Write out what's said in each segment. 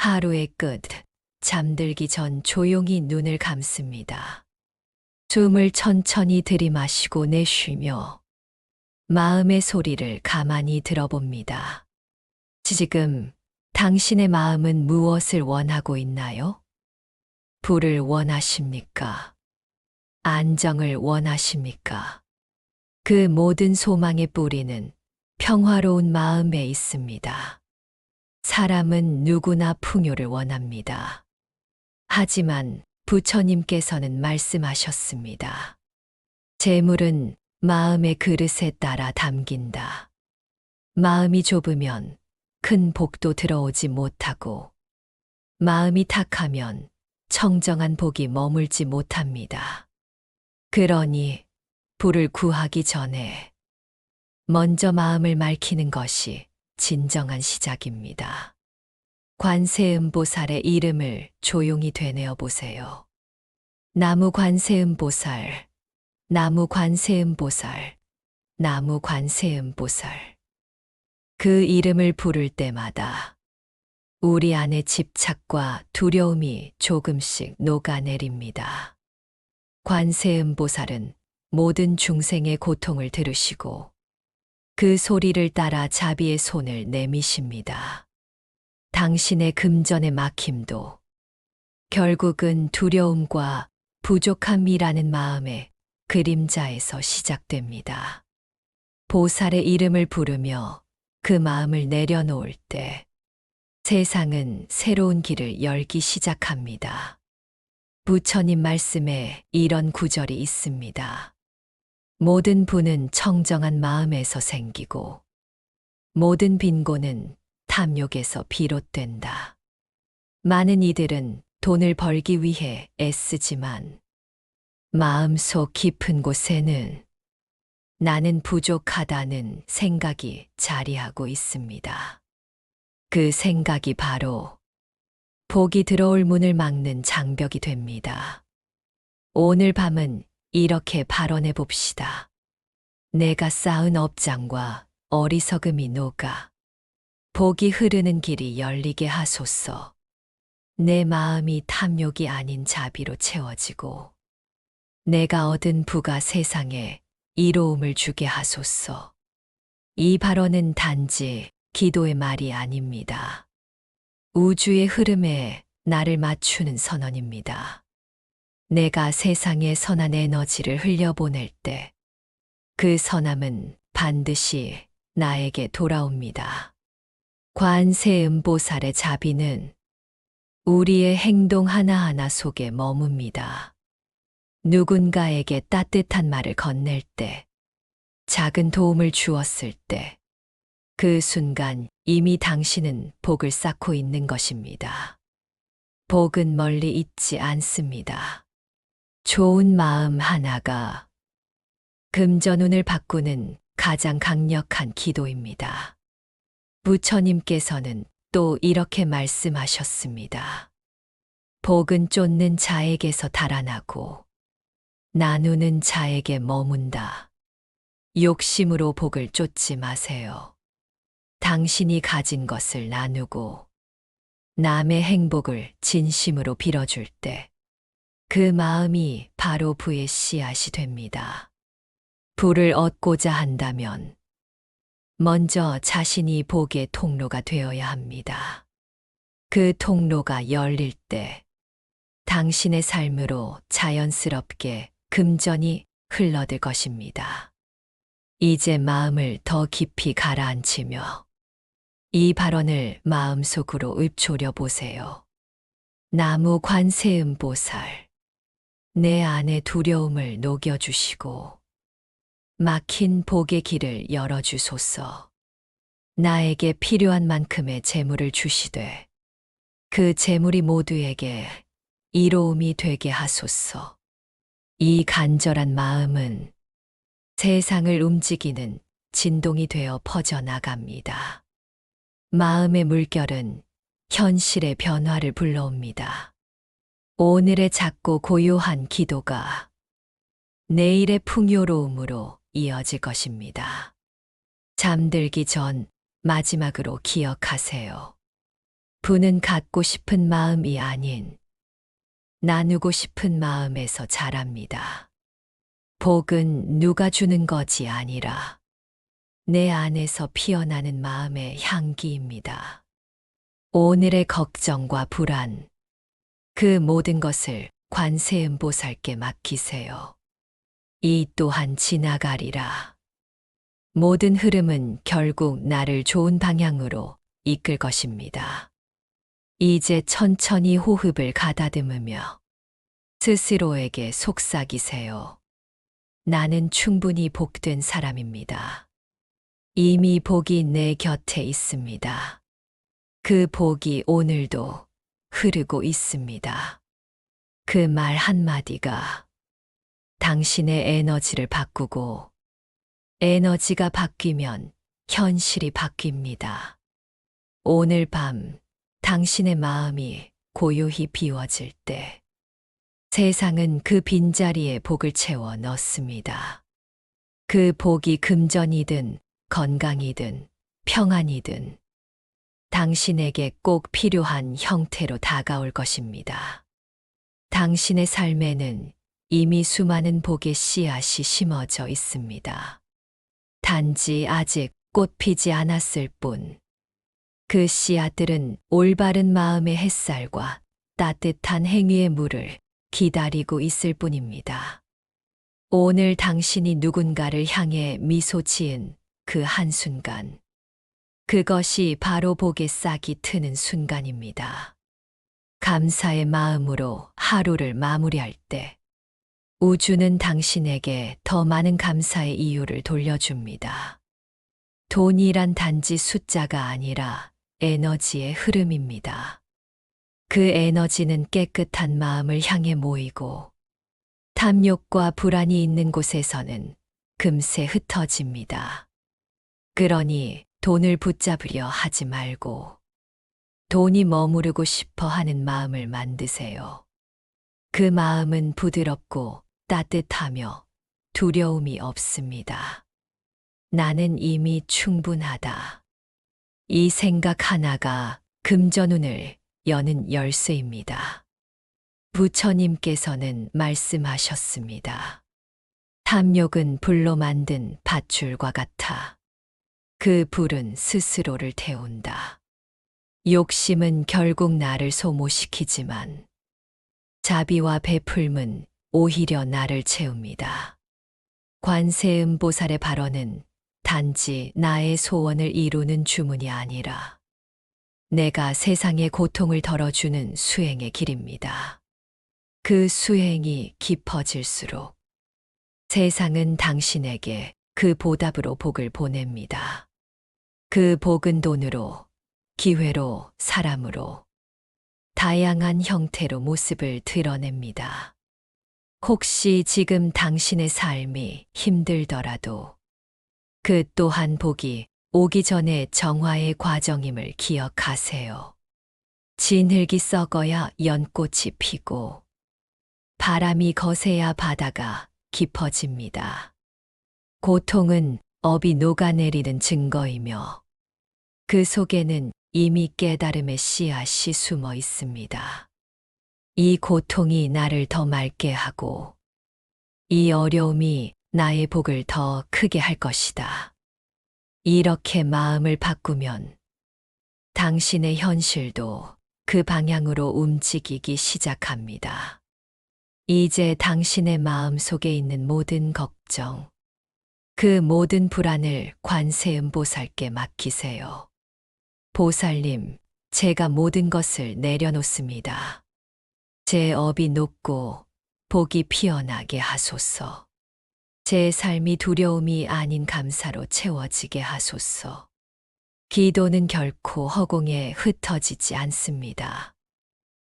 하루의 끝, 잠들기 전 조용히 눈을 감습니다. 숨을 천천히 들이마시고 내쉬며 마음의 소리를 가만히 들어봅니다. 지금 당신의 마음은 무엇을 원하고 있나요? 부를 원하십니까? 안정을 원하십니까? 그 모든 소망의 뿌리는 평화로운 마음에 있습니다. 사람은 누구나 풍요를 원합니다. 하지만 부처님께서는 말씀하셨습니다. 재물은 마음의 그릇에 따라 담긴다. 마음이 좁으면 큰 복도 들어오지 못하고, 마음이 탁하면 청정한 복이 머물지 못합니다. 그러니 부를 구하기 전에 먼저 마음을 맑히는 것이 진정한 시작입니다. 관세음보살의 이름을 조용히 되뇌어 보세요. 나무 관세음보살, 나무 관세음보살, 나무 관세음보살. 그 이름을 부를 때마다 우리 안의 집착과 두려움이 조금씩 녹아내립니다. 관세음보살은 모든 중생의 고통을 들으시고 그 소리를 따라 자비의 손을 내미십니다. 당신의 금전의 막힘도 결국은 두려움과 부족함이라는 마음의 그림자에서 시작됩니다. 보살의 이름을 부르며 그 마음을 내려놓을 때 세상은 새로운 길을 열기 시작합니다. 부처님 말씀에 이런 구절이 있습니다. 모든 부는 청정한 마음에서 생기고 모든 빈곤은 탐욕에서 비롯된다. 많은 이들은 돈을 벌기 위해 애쓰지만 마음속 깊은 곳에는 나는 부족하다는 생각이 자리하고 있습니다. 그 생각이 바로 복이 들어올 문을 막는 장벽이 됩니다. 오늘 밤은 이렇게 발언해 봅시다. 내가 쌓은 업장과 어리석음이 녹아 복이 흐르는 길이 열리게 하소서. 내 마음이 탐욕이 아닌 자비로 채워지고 내가 얻은 부가 세상에 이로움을 주게 하소서. 이 발언은 단지 기도의 말이 아닙니다. 우주의 흐름에 나를 맞추는 선언입니다. 내가 세상에 선한 에너지를 흘려보낼 때 그 선함은 반드시 나에게 돌아옵니다. 관세음보살의 자비는 우리의 행동 하나하나 속에 머뭅니다. 누군가에게 따뜻한 말을 건넬 때, 작은 도움을 주었을 때, 그 순간 이미 당신은 복을 쌓고 있는 것입니다. 복은 멀리 있지 않습니다. 좋은 마음 하나가 금전운을 바꾸는 가장 강력한 기도입니다. 부처님께서는 또 이렇게 말씀하셨습니다. 복은 쫓는 자에게서 달아나고 나누는 자에게 머문다. 욕심으로 복을 쫓지 마세요. 당신이 가진 것을 나누고 남의 행복을 진심으로 빌어줄 때 그 마음이 바로 부의 씨앗이 됩니다. 부를 얻고자 한다면 먼저 자신이 복의 통로가 되어야 합니다. 그 통로가 열릴 때 당신의 삶으로 자연스럽게 금전이 흘러들 것입니다. 이제 마음을 더 깊이 가라앉히며 이 발언을 마음속으로 읊조려 보세요. 나무 관세음보살, 내 안의 두려움을 녹여주시고 막힌 복의 길을 열어주소서. 나에게 필요한 만큼의 재물을 주시되 그 재물이 모두에게 이로움이 되게 하소서. 이 간절한 마음은 세상을 움직이는 진동이 되어 퍼져나갑니다. 마음의 물결은 현실의 변화를 불러옵니다. 오늘의 작고 고요한 기도가 내일의 풍요로움으로 이어질 것입니다. 잠들기 전 마지막으로 기억하세요. 부는 갖고 싶은 마음이 아닌 나누고 싶은 마음에서 자랍니다. 복은 누가 주는 것이 아니라 내 안에서 피어나는 마음의 향기입니다. 오늘의 걱정과 불안, 그 모든 것을 관세음보살께 맡기세요. 이 또한 지나가리라. 모든 흐름은 결국 나를 좋은 방향으로 이끌 것입니다. 이제 천천히 호흡을 가다듬으며 스스로에게 속삭이세요. 나는 충분히 복된 사람입니다. 이미 복이 내 곁에 있습니다. 그 복이 오늘도 흐르고 있습니다. 그 말 한마디가 당신의 에너지를 바꾸고 에너지가 바뀌면 현실이 바뀝니다. 오늘 밤 당신의 마음이 고요히 비워질 때 세상은 그 빈자리에 복을 채워 넣습니다. 그 복이 금전이든 건강이든 평안이든 당신에게 꼭 필요한 형태로 다가올 것입니다. 당신의 삶에는 이미 수많은 복의 씨앗이 심어져 있습니다. 단지 아직 꽃 피지 않았을 뿐. 그 씨앗들은 올바른 마음의 햇살과 따뜻한 행위의 물을 기다리고 있을 뿐입니다. 오늘 당신이 누군가를 향해 미소 지은 그 한순간, 그것이 바로 복의 싹이 트는 순간입니다. 감사의 마음으로 하루를 마무리할 때, 우주는 당신에게 더 많은 감사의 이유를 돌려줍니다. 돈이란 단지 숫자가 아니라 에너지의 흐름입니다. 그 에너지는 깨끗한 마음을 향해 모이고 탐욕과 불안이 있는 곳에서는 금세 흩어집니다. 그러니 돈을 붙잡으려 하지 말고 돈이 머무르고 싶어 하는 마음을 만드세요. 그 마음은 부드럽고 따뜻하며 두려움이 없습니다. 나는 이미 충분하다. 이 생각 하나가 금전운을 여는 열쇠입니다. 부처님께서는 말씀하셨습니다. 탐욕은 불로 만든 밧줄과 같아. 그 불은 스스로를 태운다. 욕심은 결국 나를 소모시키지만 자비와 베풀음은 오히려 나를 채웁니다. 관세음보살의 발언은 단지 나의 소원을 이루는 주문이 아니라 내가 세상의 고통을 덜어주는 수행의 길입니다. 그 수행이 깊어질수록 세상은 당신에게 그 보답으로 복을 보냅니다. 그 복은 돈으로, 기회로, 사람으로, 다양한 형태로 모습을 드러냅니다. 혹시 지금 당신의 삶이 힘들더라도 그 또한 복이 오기 전에 정화의 과정임을 기억하세요. 진흙이 썩어야 연꽃이 피고 바람이 거세야 바다가 깊어집니다. 고통은 업이 녹아내리는 증거이며 그 속에는 이미 깨달음의 씨앗이 숨어 있습니다. 이 고통이 나를 더 맑게 하고 이 어려움이 나의 복을 더 크게 할 것이다. 이렇게 마음을 바꾸면 당신의 현실도 그 방향으로 움직이기 시작합니다. 이제 당신의 마음 속에 있는 모든 걱정, 그 모든 불안을 관세음보살께 맡기세요. 보살님, 제가 모든 것을 내려놓습니다. 제 업이 높고 복이 피어나게 하소서. 제 삶이 두려움이 아닌 감사로 채워지게 하소서. 기도는 결코 허공에 흩어지지 않습니다.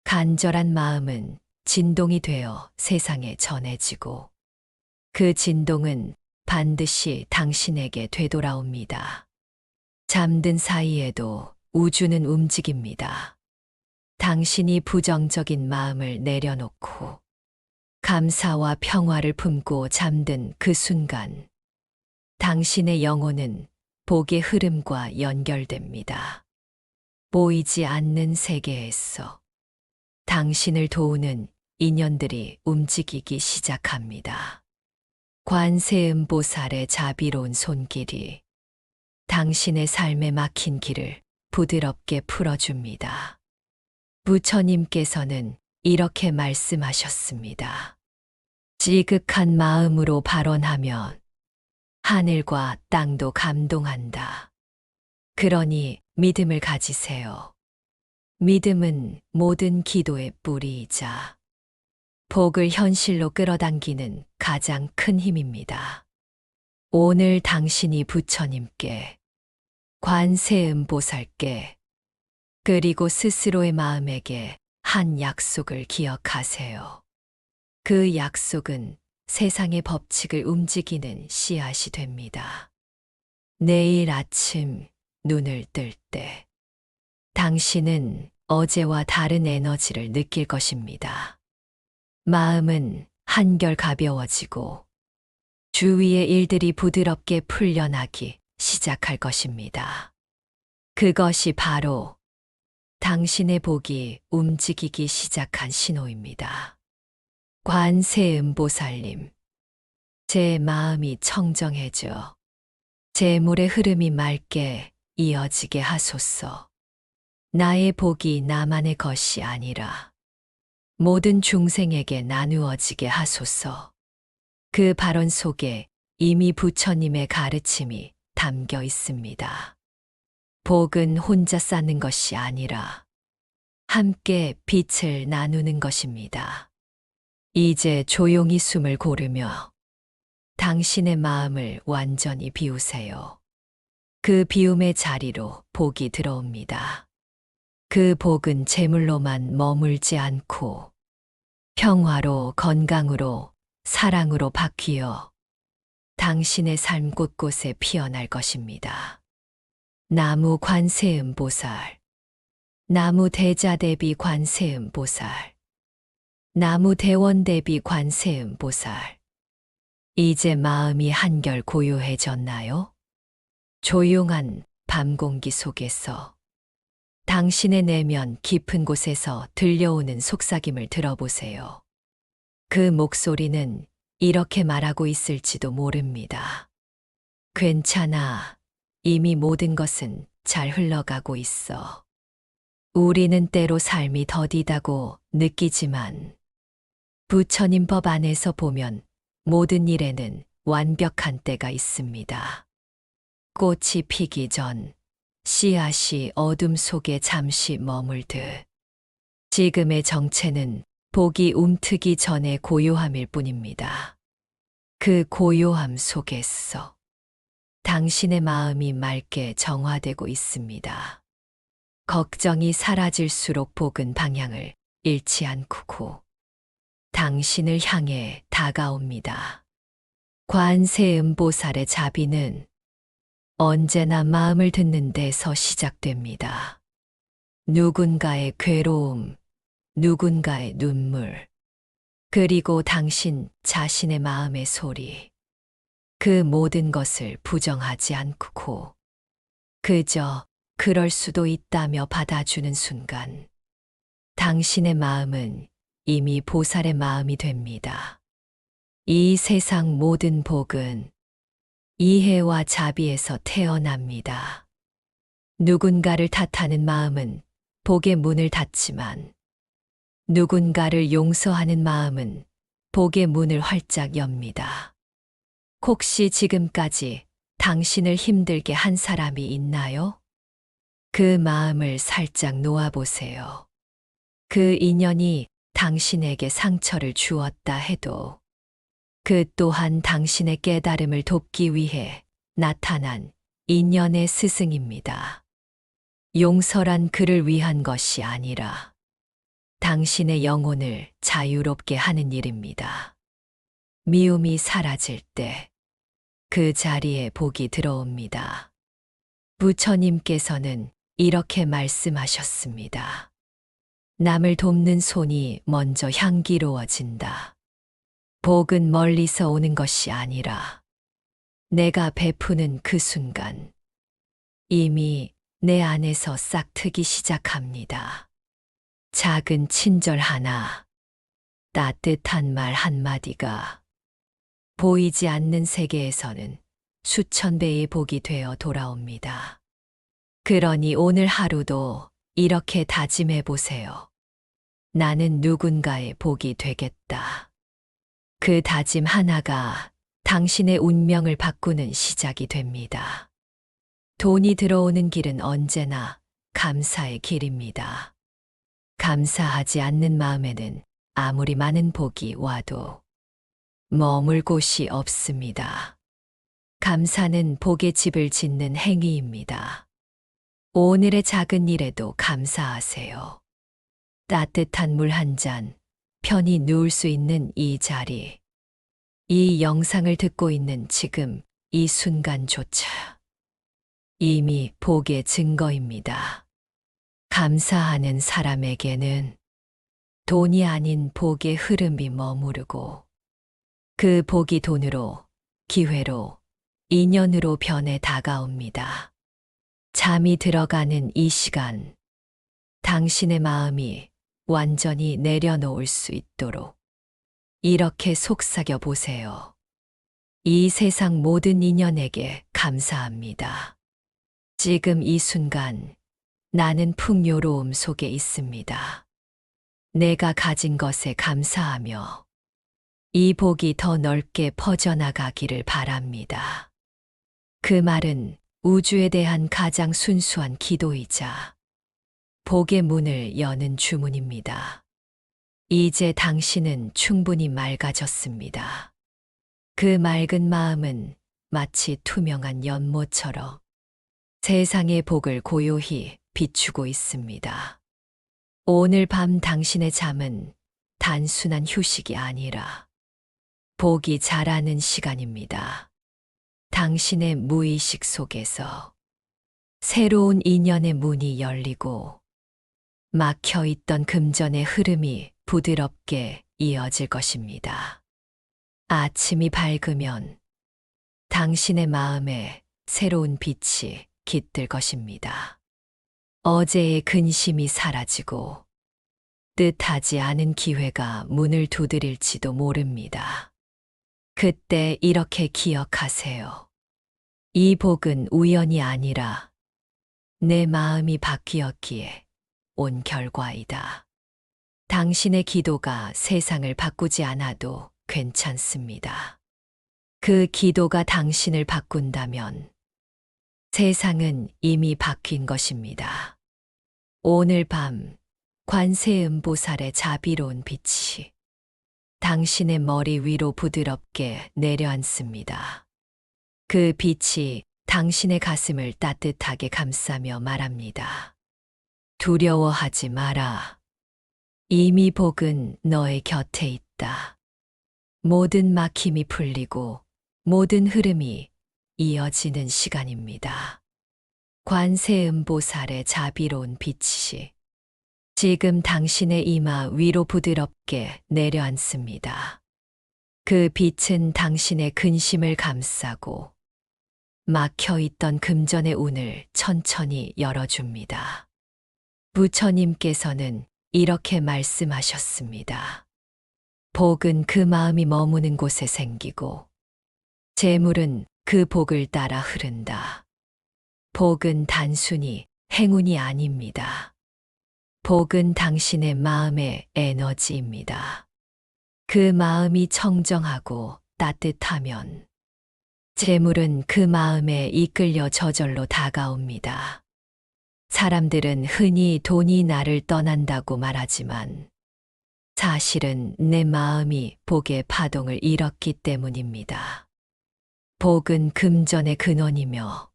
간절한 마음은 진동이 되어 세상에 전해지고 그 진동은 반드시 당신에게 되돌아옵니다. 잠든 사이에도 우주는 움직입니다. 당신이 부정적인 마음을 내려놓고 감사와 평화를 품고 잠든 그 순간, 당신의 영혼은 복의 흐름과 연결됩니다. 보이지 않는 세계에서 당신을 도우는 인연들이 움직이기 시작합니다. 관세음보살의 자비로운 손길이 당신의 삶에 막힌 길을 부드럽게 풀어줍니다. 부처님께서는 이렇게 말씀하셨습니다. 지극한 마음으로 발언하면 하늘과 땅도 감동한다. 그러니 믿음을 가지세요. 믿음은 모든 기도의 뿌리이자 복을 현실로 끌어당기는 가장 큰 힘입니다. 오늘 당신이 부처님께, 관세음보살께, 그리고 스스로의 마음에게 한 약속을 기억하세요. 그 약속은 세상의 법칙을 움직이는 씨앗이 됩니다. 내일 아침 눈을 뜰 때 당신은 어제와 다른 에너지를 느낄 것입니다. 마음은 한결 가벼워지고 주위의 일들이 부드럽게 풀려나기 시작할 것입니다. 그것이 바로 당신의 복이 움직이기 시작한 신호입니다. 관세음보살님, 제 마음이 청정해져 재물의 흐름이 맑게 이어지게 하소서. 나의 복이 나만의 것이 아니라 모든 중생에게 나누어지게 하소서. 그 발언 속에 이미 부처님의 가르침이 담겨 있습니다. 복은 혼자 쌓는 것이 아니라 함께 빛을 나누는 것입니다. 이제 조용히 숨을 고르며 당신의 마음을 완전히 비우세요. 그 비움의 자리로 복이 들어옵니다. 그 복은 재물로만 머물지 않고 평화로, 건강으로, 사랑으로 바뀌어 당신의 삶 곳곳에 피어날 것입니다. 나무 관세음보살, 나무 대자대비 관세음보살, 나무 대원대비 관세음보살. 이제 마음이 한결 고요해졌나요? 조용한 밤 공기 속에서 당신의 내면 깊은 곳에서 들려오는 속삭임을 들어보세요. 그 목소리는 이렇게 말하고 있을지도 모릅니다. 괜찮아. 이미 모든 것은 잘 흘러가고 있어. 우리는 때로 삶이 더디다고 느끼지만 부처님 법 안에서 보면 모든 일에는 완벽한 때가 있습니다. 꽃이 피기 전 씨앗이 어둠 속에 잠시 머물듯 지금의 정체는 복이 움트기 전의 고요함일 뿐입니다. 그 고요함 속에서 당신의 마음이 맑게 정화되고 있습니다. 걱정이 사라질수록 복은 방향을 잃지 않고 당신을 향해 다가옵니다. 관세음보살의 자비는 언제나 마음을 듣는 데서 시작됩니다. 누군가의 괴로움, 누군가의 눈물, 그리고 당신 자신의 마음의 소리, 그 모든 것을 부정하지 않고 그저 그럴 수도 있다며 받아주는 순간 당신의 마음은 이미 보살의 마음이 됩니다. 이 세상 모든 복은 이해와 자비에서 태어납니다. 누군가를 탓하는 마음은 복의 문을 닫지만 누군가를 용서하는 마음은 복의 문을 활짝 엽니다. 혹시 지금까지 당신을 힘들게 한 사람이 있나요? 그 마음을 살짝 놓아보세요. 그 인연이 당신에게 상처를 주었다 해도 그 또한 당신의 깨달음을 돕기 위해 나타난 인연의 스승입니다. 용서란 그를 위한 것이 아니라 당신의 영혼을 자유롭게 하는 일입니다. 미움이 사라질 때 그 자리에 복이 들어옵니다. 부처님께서는 이렇게 말씀하셨습니다. 남을 돕는 손이 먼저 향기로워진다. 복은 멀리서 오는 것이 아니라 내가 베푸는 그 순간 이미 내 안에서 싹트기 시작합니다. 작은 친절 하나, 따뜻한 말 한마디가 보이지 않는 세계에서는 수천 배의 복이 되어 돌아옵니다. 그러니 오늘 하루도 이렇게 다짐해 보세요. 나는 누군가의 복이 되겠다. 그 다짐 하나가 당신의 운명을 바꾸는 시작이 됩니다. 돈이 들어오는 길은 언제나 감사의 길입니다. 감사하지 않는 마음에는 아무리 많은 복이 와도 머물 곳이 없습니다. 감사는 복의 집을 짓는 행위입니다. 오늘의 작은 일에도 감사하세요. 따뜻한 물 한 잔, 편히 누울 수 있는 이 자리, 이 영상을 듣고 있는 지금 이 순간조차 이미 복의 증거입니다. 감사하는 사람에게는 돈이 아닌 복의 흐름이 머무르고 그 복이 돈으로, 기회로, 인연으로 변해 다가옵니다. 잠이 들어가는 이 시간, 당신의 마음이 완전히 내려놓을 수 있도록 이렇게 속삭여 보세요. 이 세상 모든 인연에게 감사합니다. 지금 이 순간 나는 풍요로움 속에 있습니다. 내가 가진 것에 감사하며 이 복이 더 넓게 퍼져나가기를 바랍니다. 그 말은 우주에 대한 가장 순수한 기도이자 복의 문을 여는 주문입니다. 이제 당신은 충분히 맑아졌습니다. 그 맑은 마음은 마치 투명한 연못처럼 세상의 복을 고요히 비추고 있습니다. 오늘 밤 당신의 잠은 단순한 휴식이 아니라 복이 자라는 시간입니다. 당신의 무의식 속에서 새로운 인연의 문이 열리고 막혀 있던 금전의 흐름이 부드럽게 이어질 것입니다. 아침이 밝으면 당신의 마음에 새로운 빛이 깃들 것입니다. 어제의 근심이 사라지고 뜻하지 않은 기회가 문을 두드릴지도 모릅니다. 그때 이렇게 기억하세요. 이 복은 우연이 아니라 내 마음이 바뀌었기에 온 결과이다. 당신의 기도가 세상을 바꾸지 않아도 괜찮습니다. 그 기도가 당신을 바꾼다면 세상은 이미 바뀐 것입니다. 오늘 밤 관세음보살의 자비로운 빛이 당신의 머리 위로 부드럽게 내려앉습니다. 그 빛이 당신의 가슴을 따뜻하게 감싸며 말합니다. 두려워하지 마라. 이미 복은 너의 곁에 있다. 모든 막힘이 풀리고 모든 흐름이 이어지는 시간입니다. 관세음보살의 자비로운 빛이 지금 당신의 이마 위로 부드럽게 내려앉습니다. 그 빛은 당신의 근심을 감싸고 막혀있던 금전의 운을 천천히 열어줍니다. 부처님께서는 이렇게 말씀하셨습니다. 복은 그 마음이 머무는 곳에 생기고 재물은 그 복을 따라 흐른다. 복은 단순히 행운이 아닙니다. 복은 당신의 마음의 에너지입니다. 그 마음이 청정하고 따뜻하면 재물은 그 마음에 이끌려 저절로 다가옵니다. 사람들은 흔히 돈이 나를 떠난다고 말하지만 사실은 내 마음이 복의 파동을 일으켰기 때문입니다. 복은 금전의 근원이며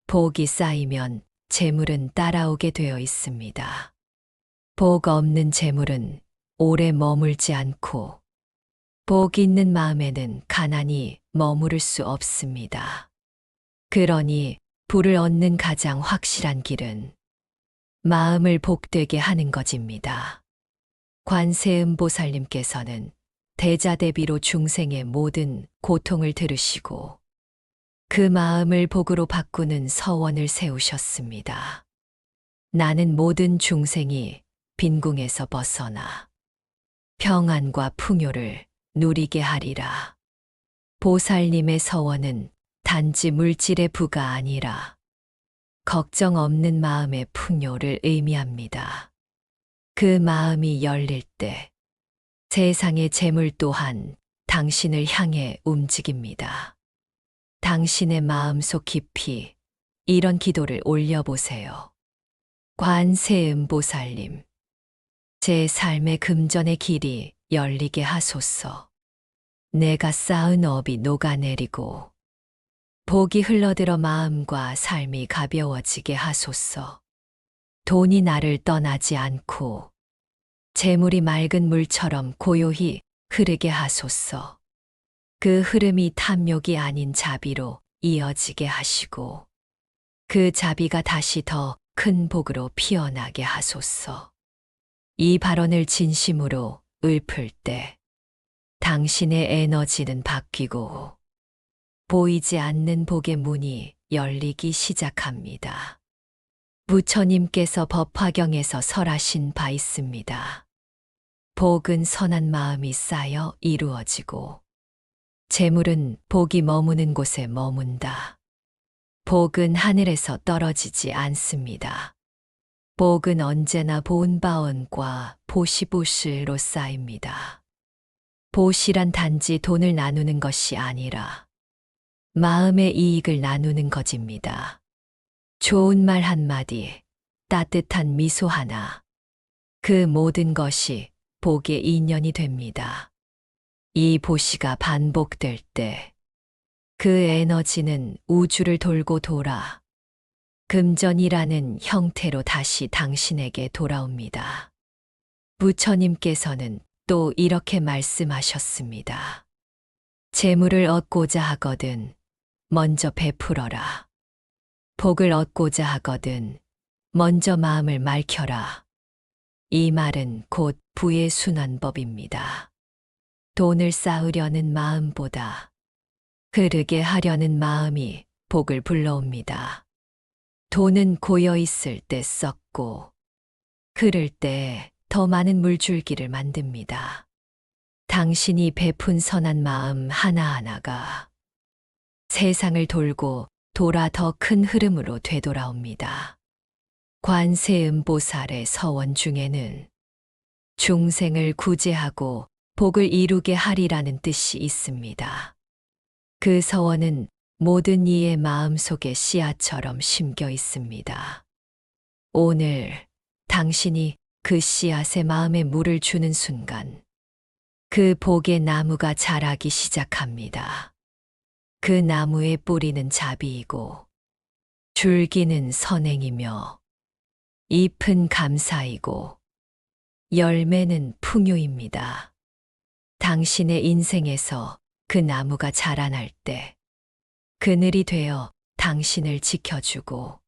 복이 쌓이면 재물은 따라오게 되어 있습니다. 복 없는 재물은 오래 머물지 않고 복 있는 마음에는 가난이 머무를 수 없습니다. 그러니 부를 얻는 가장 확실한 길은 마음을 복되게 하는 것입니다. 관세음보살님께서는 대자대비로 중생의 모든 고통을 들으시고 그 마음을 복으로 바꾸는 서원을 세우셨습니다. 나는 모든 중생이 빈궁에서 벗어나 평안과 풍요를 누리게 하리라. 보살님의 서원은 단지 물질의 부가 아니라 걱정 없는 마음의 풍요를 의미합니다. 그 마음이 열릴 때 세상의 재물 또한 당신을 향해 움직입니다. 당신의 마음속 깊이 이런 기도를 올려보세요. 관세음보살님, 제 삶의 금전의 길이 열리게 하소서. 내가 쌓은 업이 녹아내리고 복이 흘러들어 마음과 삶이 가벼워지게 하소서. 돈이 나를 떠나지 않고 재물이 맑은 물처럼 고요히 흐르게 하소서. 그 흐름이 탐욕이 아닌 자비로 이어지게 하시고 그 자비가 다시 더 큰 복으로 피어나게 하소서. 이 발언을 진심으로 읊을 때 당신의 에너지는 바뀌고 보이지 않는 복의 문이 열리기 시작합니다. 부처님께서 법화경에서 설하신 바 있습니다. 복은 선한 마음이 쌓여 이루어지고 재물은 복이 머무는 곳에 머문다. 복은 하늘에서 떨어지지 않습니다. 복은 언제나 보은바원과 보시보시로 쌓입니다. 보시란 단지 돈을 나누는 것이 아니라 마음의 이익을 나누는 것입니다. 좋은 말 한마디, 따뜻한 미소 하나, 그 모든 것이 복의 인연이 됩니다. 이 보시가 반복될 때 그 에너지는 우주를 돌고 돌아 금전이라는 형태로 다시 당신에게 돌아옵니다. 부처님께서는 또 이렇게 말씀하셨습니다. 재물을 얻고자 하거든 먼저 베풀어라. 복을 얻고자 하거든 먼저 마음을 맑혀라. 이 말은 곧 부의 순환법입니다. 돈을 쌓으려는 마음보다 흐르게 하려는 마음이 복을 불러옵니다. 돈은 고여 있을 때 썩고 흐를 때 더 많은 물줄기를 만듭니다. 당신이 베푼 선한 마음 하나하나가 세상을 돌고 돌아 더 큰 흐름으로 되돌아옵니다. 관세음보살의 서원 중에는 중생을 구제하고 복을 이루게 하리라는 뜻이 있습니다. 그 서원은 모든 이의 마음속에 씨앗처럼 심겨 있습니다. 오늘 당신이 그 씨앗에 마음에 물을 주는 순간 그 복의 나무가 자라기 시작합니다. 그 나무의 뿌리는 자비이고 줄기는 선행이며 잎은 감사이고 열매는 풍요입니다. 당신의 인생에서 그 나무가 자라날 때 그늘이 되어 당신을 지켜주고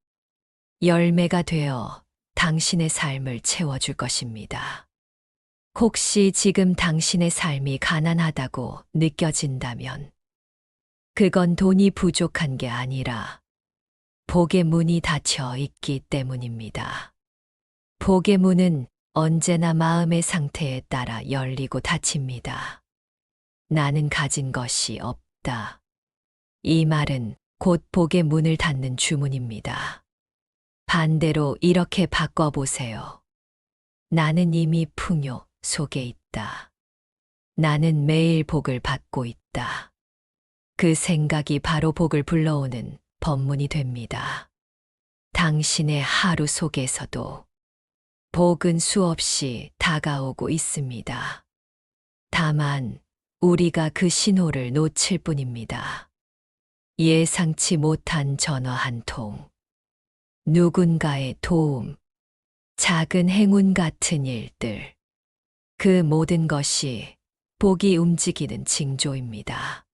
열매가 되어 당신의 삶을 채워줄 것입니다. 혹시 지금 당신의 삶이 가난하다고 느껴진다면 그건 돈이 부족한 게 아니라 복의 문이 닫혀 있기 때문입니다. 복의 문은 언제나 마음의 상태에 따라 열리고 닫힙니다. 나는 가진 것이 없다. 이 말은 곧 복의 문을 닫는 주문입니다. 반대로 이렇게 바꿔보세요. 나는 이미 풍요 속에 있다. 나는 매일 복을 받고 있다. 그 생각이 바로 복을 불러오는 법문이 됩니다. 당신의 하루 속에서도 복은 수없이 다가오고 있습니다. 다만 우리가 그 신호를 놓칠 뿐입니다. 예상치 못한 전화 한 통, 누군가의 도움, 작은 행운 같은 일들, 그 모든 것이 복이 움직이는 징조입니다.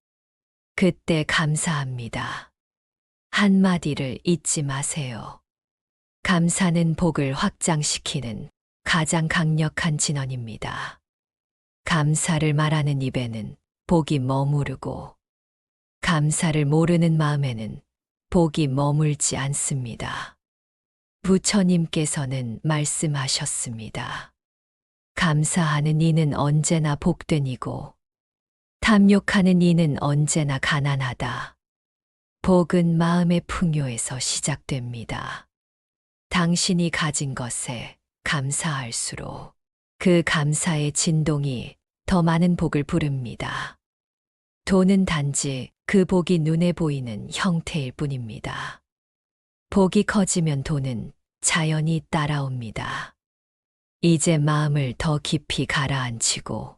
그때 감사합니다. 한마디를 잊지 마세요. 감사는 복을 확장시키는 가장 강력한 진원입니다. 감사를 말하는 입에는 복이 머무르고 감사를 모르는 마음에는 복이 머물지 않습니다. 부처님께서는 말씀하셨습니다. 감사하는 이는 언제나 복된 이고 탐욕하는 이는 언제나 가난하다. 복은 마음의 풍요에서 시작됩니다. 당신이 가진 것에 감사할수록 그 감사의 진동이 더 많은 복을 부릅니다. 돈은 단지 그 복이 눈에 보이는 형태일 뿐입니다. 복이 커지면 돈은 자연히 따라옵니다. 이제 마음을 더 깊이 가라앉히고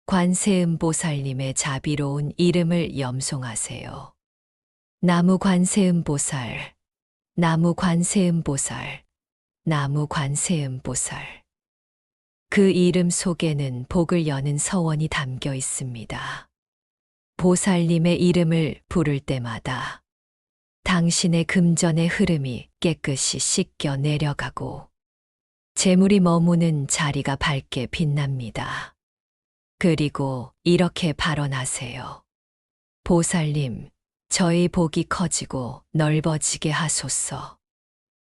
관세음 보살님의 자비로운 이름을 염송하세요. 나무 관세음 보살, 나무 관세음 보살, 나무 관세음 보살. 그 이름 속에는 복을 여는 서원이 담겨 있습니다. 보살님의 이름을 부를 때마다 당신의 금전의 흐름이 깨끗이 씻겨 내려가고 재물이 머무는 자리가 밝게 빛납니다. 그리고 이렇게 발언하세요. 보살님, 저의 복이 커지고 넓어지게 하소서.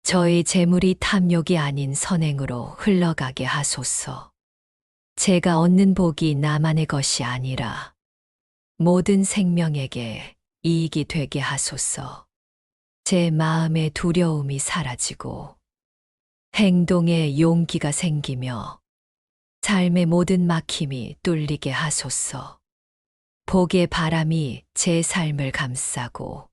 저의 재물이 탐욕이 아닌 선행으로 흘러가게 하소서. 제가 얻는 복이 나만의 것이 아니라 모든 생명에게 이익이 되게 하소서. 제 마음의 두려움이 사라지고 행동에 용기가 생기며 삶의 모든 막힘이 뚫리게 하소서. 복의 바람이 제 삶을 감싸고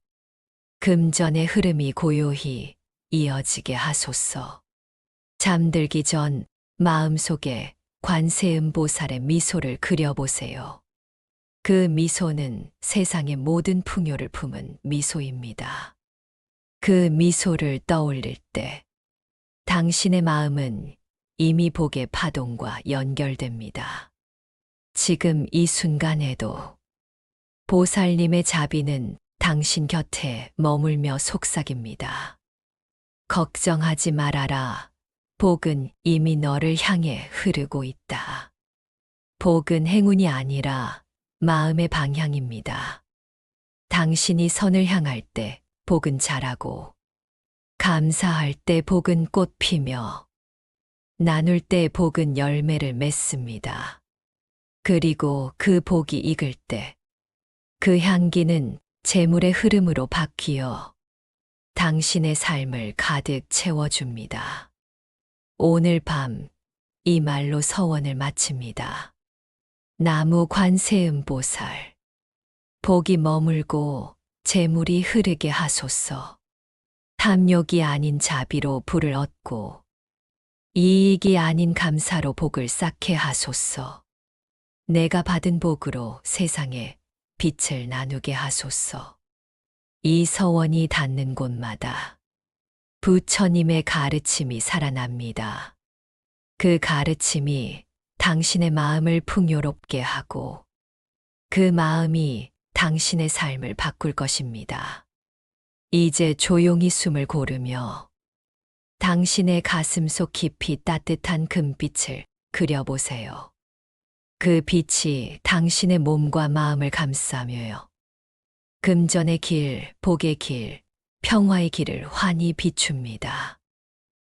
금전의 흐름이 고요히 이어지게 하소서. 잠들기 전 마음속에 관세음 보살의 미소를 그려보세요. 그 미소는 세상의 모든 풍요를 품은 미소입니다. 그 미소를 떠올릴 때 당신의 마음은 이미 복의 파동과 연결됩니다. 지금 이 순간에도 보살님의 자비는 당신 곁에 머물며 속삭입니다. 걱정하지 말아라. 복은 이미 너를 향해 흐르고 있다. 복은 행운이 아니라 마음의 방향입니다. 당신이 선을 향할 때 복은 자라고, 감사할 때 복은 꽃 피며, 나눌 때 복은 열매를 맺습니다. 그리고 그 복이 익을 때 그 향기는 재물의 흐름으로 바뀌어 당신의 삶을 가득 채워줍니다. 오늘 밤 이 말로 서원을 마칩니다. 나무 관세음 보살, 복이 머물고 재물이 흐르게 하소서. 탐욕이 아닌 자비로 불을 얻고 이익이 아닌 감사로 복을 쌓게 하소서. 내가 받은 복으로 세상에 빛을 나누게 하소서. 이 서원이 닿는 곳마다 부처님의 가르침이 살아납니다. 그 가르침이 당신의 마음을 풍요롭게 하고 그 마음이 당신의 삶을 바꿀 것입니다. 이제 조용히 숨을 고르며 당신의 가슴 속 깊이 따뜻한 금빛을 그려보세요. 그 빛이 당신의 몸과 마음을 감싸며요. 금전의 길, 복의 길, 평화의 길을 환히 비춥니다.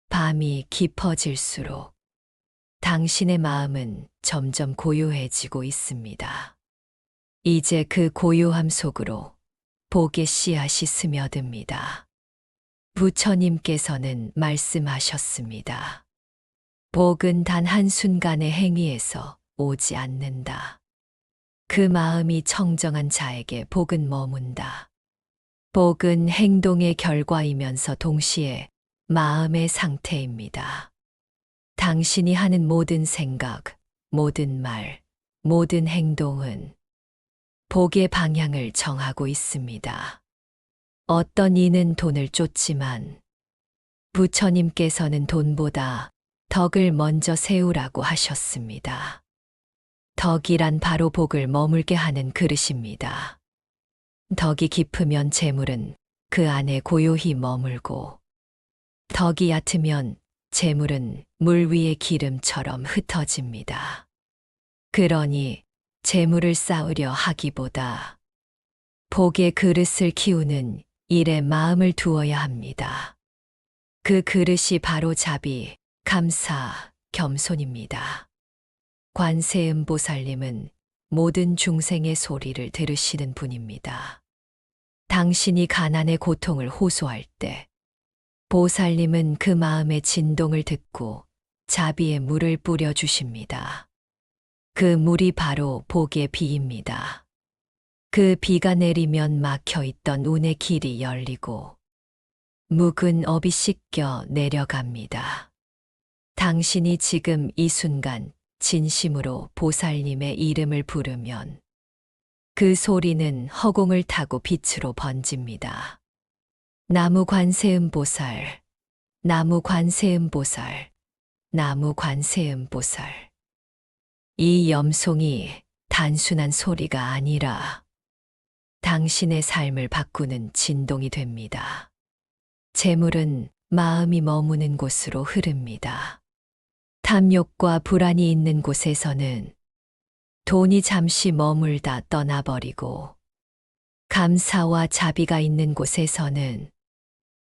밤이 깊어질수록 당신의 마음은 점점 고요해지고 있습니다. 이제 그 고요함 속으로 복의 씨앗이 스며듭니다. 부처님께서는 말씀하셨습니다. 복은 단 한순간의 행위에서 오지 않는다. 그 마음이 청정한 자에게 복은 머문다. 복은 행동의 결과이면서 동시에 마음의 상태입니다. 당신이 하는 모든 생각, 모든 말, 모든 행동은 복의 방향을 정하고 있습니다. 어떤 이는 돈을 쫓지만 부처님께서는 돈보다 덕을 먼저 세우라고 하셨습니다. 덕이란 바로 복을 머물게 하는 그릇입니다. 덕이 깊으면 재물은 그 안에 고요히 머물고, 덕이 얕으면 재물은 물 위의 기름처럼 흩어집니다. 그러니 재물을 쌓으려 하기보다 복의 그릇을 키우는 일에 마음을 두어야 합니다. 그 그릇이 바로 자비, 감사, 겸손입니다. 관세음보살님은 모든 중생의 소리를 들으시는 분입니다. 당신이 가난의 고통을 호소할 때 보살님은 그 마음의 진동을 듣고 자비의 물을 뿌려주십니다. 그 물이 바로 복의 비입니다. 그 비가 내리면 막혀있던 운의 길이 열리고 묵은 업이 씻겨 내려갑니다. 당신이 지금 이 순간 진심으로 보살님의 이름을 부르면 그 소리는 허공을 타고 빛으로 번집니다. 나무 관세음보살, 나무 관세음보살, 나무 관세음보살. 이 염송이 단순한 소리가 아니라 당신의 삶을 바꾸는 진동이 됩니다. 재물은 마음이 머무는 곳으로 흐릅니다. 탐욕과 불안이 있는 곳에서는 돈이 잠시 머물다 떠나버리고 감사와 자비가 있는 곳에서는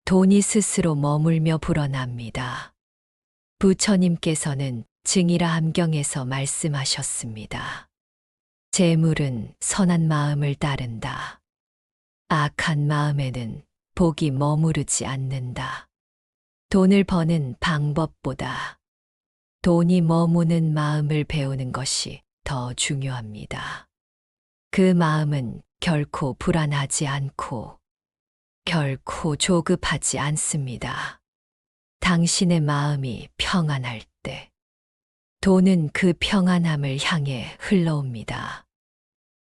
돈이 스스로 머물며 불어납니다. 부처님께서는 증이라 함경에서 말씀하셨습니다. 재물은 선한 마음을 따른다. 악한 마음에는 복이 머무르지 않는다. 돈을 버는 방법보다 돈이 머무는 마음을 배우는 것이 더 중요합니다. 그 마음은 결코 불안하지 않고 결코 조급하지 않습니다. 당신의 마음이 평안할 때 돈은 그 평안함을 향해 흘러옵니다.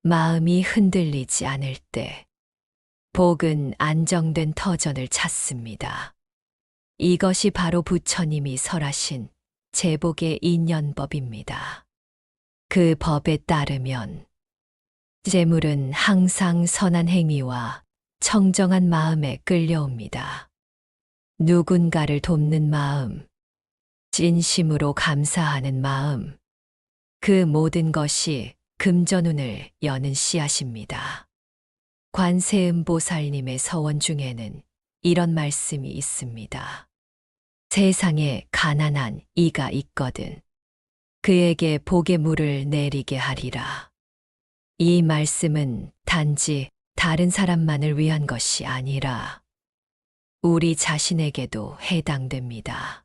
마음이 흔들리지 않을 때 복은 안정된 터전을 찾습니다. 이것이 바로 부처님이 설하신 제복의 인연법입니다. 그 법에 따르면 재물은 항상 선한 행위와 청정한 마음에 끌려옵니다. 누군가를 돕는 마음, 진심으로 감사하는 마음, 그 모든 것이 금전운을 여는 씨앗입니다. 관세음보살님의 서원 중에는 이런 말씀이 있습니다. 세상에 가난한 이가 있거든 그에게 복의 물을 내리게 하리라. 이 말씀은 단지 다른 사람만을 위한 것이 아니라 우리 자신에게도 해당됩니다.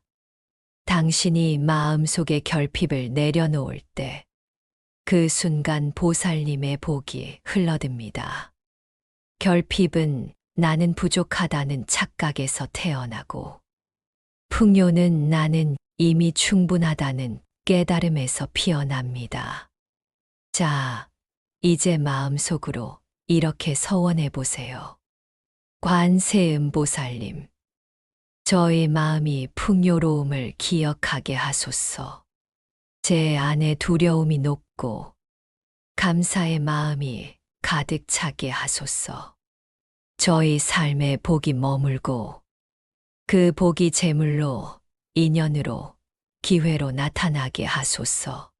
당신이 마음속의 결핍을 내려놓을 때 그 순간 보살님의 복이 흘러듭니다. 결핍은 나는 부족하다는 착각에서 태어나고 풍요는 나는 이미 충분하다는 깨달음에서 피어납니다. 자, 이제 마음속으로 이렇게 서원해 보세요. 관세음보살님, 저의 마음이 풍요로움을 기억하게 하소서. 제 안에 두려움이 녹고 감사의 마음이 가득 차게 하소서. 저의 삶에 복이 머물고 그 복이 재물로, 인연으로, 기회로 나타나게 하소서.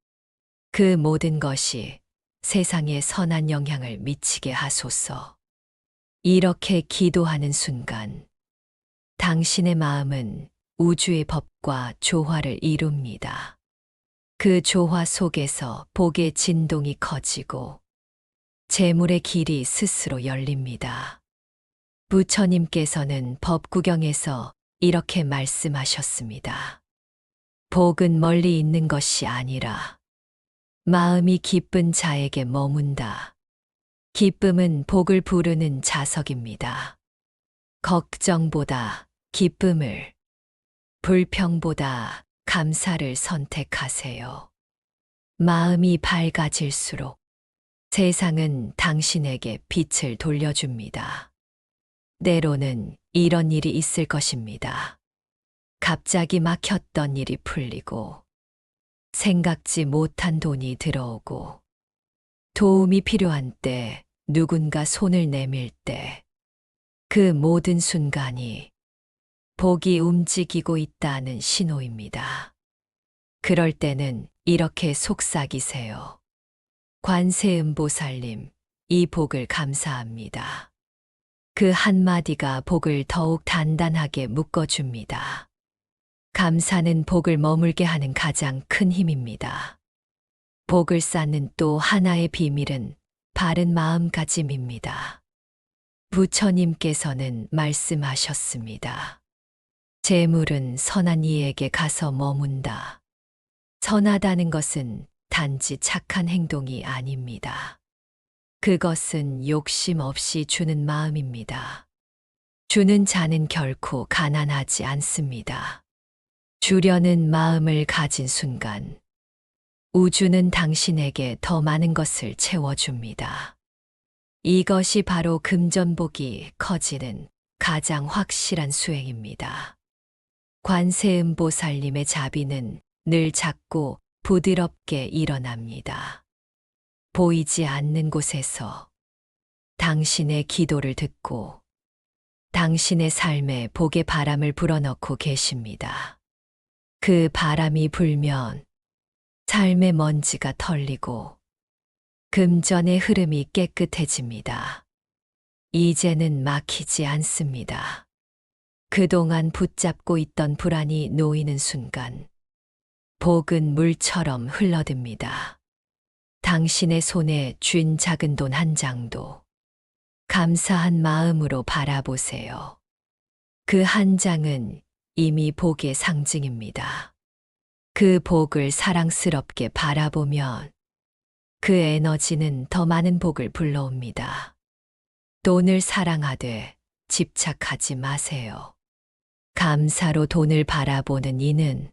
그 모든 것이 세상에 선한 영향을 미치게 하소서. 이렇게 기도하는 순간 당신의 마음은 우주의 법과 조화를 이룹니다. 그 조화 속에서 복의 진동이 커지고 재물의 길이 스스로 열립니다. 부처님께서는 법구경에서 이렇게 말씀하셨습니다. 복은 멀리 있는 것이 아니라 마음이 기쁜 자에게 머문다. 기쁨은 복을 부르는 자석입니다. 걱정보다 기쁨을, 불평보다 감사를 선택하세요. 마음이 밝아질수록 세상은 당신에게 빛을 돌려줍니다. 때로는 이런 일이 있을 것입니다. 갑자기 막혔던 일이 풀리고 생각지 못한 돈이 들어오고 도움이 필요한 때 누군가 손을 내밀 때 그 모든 순간이 복이 움직이고 있다는 신호입니다. 그럴 때는 이렇게 속삭이세요. 관세음보살님, 이 복을 감사합니다. 그 한마디가 복을 더욱 단단하게 묶어줍니다. 감사는 복을 머물게 하는 가장 큰 힘입니다. 복을 쌓는 또 하나의 비밀은 바른 마음가짐입니다. 부처님께서는 말씀하셨습니다. 재물은 선한 이에게 가서 머문다. 선하다는 것은 단지 착한 행동이 아닙니다. 그것은 욕심 없이 주는 마음입니다. 주는 자는 결코 가난하지 않습니다. 주려는 마음을 가진 순간, 우주는 당신에게 더 많은 것을 채워줍니다. 이것이 바로 금전복이 커지는 가장 확실한 수행입니다. 관세음보살님의 자비는 늘 작고 부드럽게 일어납니다. 보이지 않는 곳에서 당신의 기도를 듣고 당신의 삶에 복의 바람을 불어넣고 계십니다. 그 바람이 불면 삶의 먼지가 털리고 금전의 흐름이 깨끗해집니다. 이제는 막히지 않습니다. 그동안 붙잡고 있던 불안이 놓이는 순간 복은 물처럼 흘러듭니다. 당신의 손에 쥔 작은 돈 한 장도 감사한 마음으로 바라보세요. 그 한 장은 이미 복의 상징입니다. 그 복을 사랑스럽게 바라보면 그 에너지는 더 많은 복을 불러옵니다. 돈을 사랑하되 집착하지 마세요. 감사로 돈을 바라보는 이는